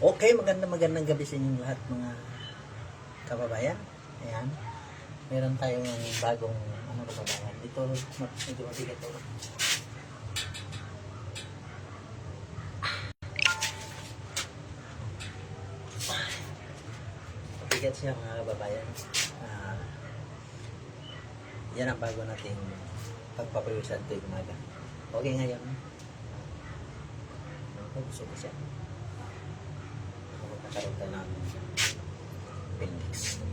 Okay, magandang gabi sa inyong lahat mga kababayan. Ayan. Meron tayong bagong kababayan. Dito, medyo mabigat ito. Mabigat siya mga kababayan. Yan ang bago nating pagpapawisan tuwing umaga. Okay ngayon. Gusto ko siya. Magkakaroon tayo ng appendix.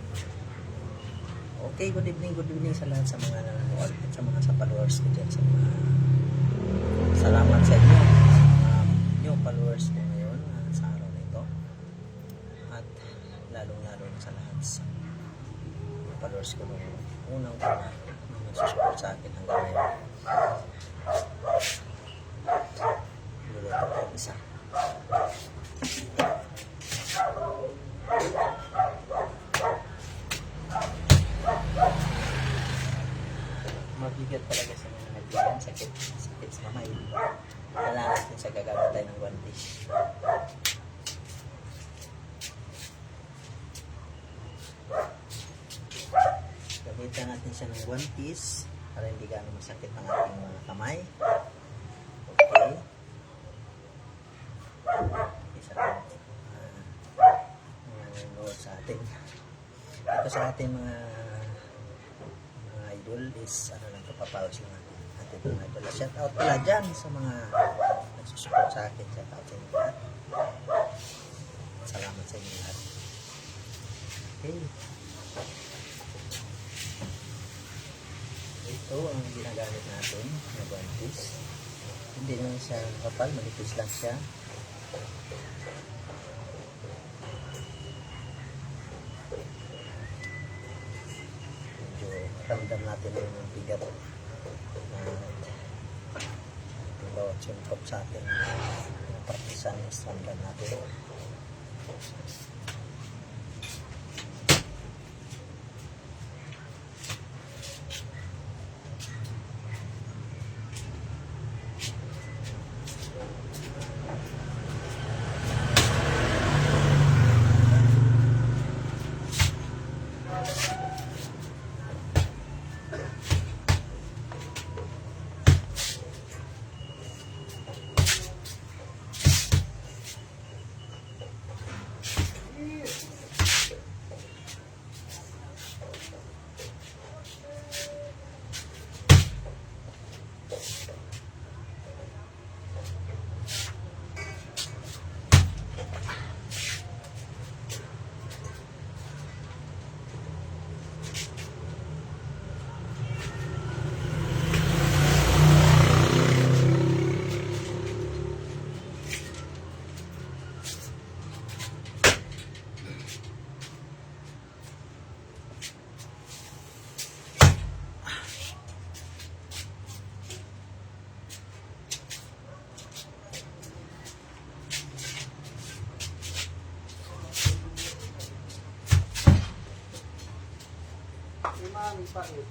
Okay, good evening sa lahat sa mga nanonood at sa mga followers ko dyan. Salamat sa inyo sa mga new followers ko ngayon sa araw na ito. At lalong-lalo na sa lahat sa followers ko noong unang-una na nagsusupport sa akin hanggang ngayon. Luluto ko isa. Mabigat talaga sa mga nagbigan, sakit sa kamay. Kailangan natin sa gagamit tayo ng guantes. Gamitan natin siya ng guantes para hindi gano'ng masakit ang ating mga kamay. Okay. Isa lang nanonood sa atin. Ito sa ating mga idol is lang kapapawis yung ating mga idol. Shout out pala dyan sa mga nagsusupport sa akin. Shout out sa inyo lahat. Salamat sa inyo lahat. Okay. Ito ang ginagamit natin na guantes. Hindi naman siya kapal, manipis lang siya. Ramdam natin yung bigat at bawat sumpot sa ating partisan is ramdam natin. Mami pait.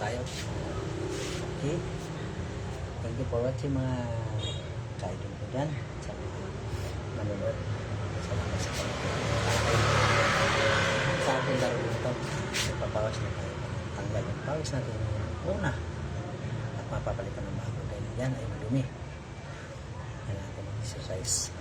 tayo. Okay. Thank you for watching mga kaidol ko dyan. Sa mga manonood. Salamat sa pagkakas. Sa ating laro dito, ipapawas na tayo. Tanggal yung pawis natin muna. At mapapalitan ng bago dahil yan ay madumi. Kailangan natin mag-exercise.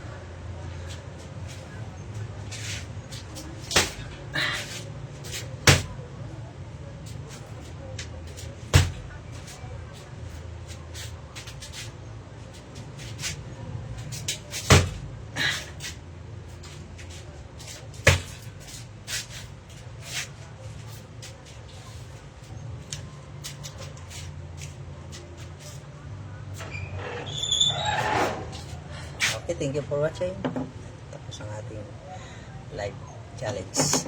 Okay, thank you for watching. Tapos ang ating live challenge.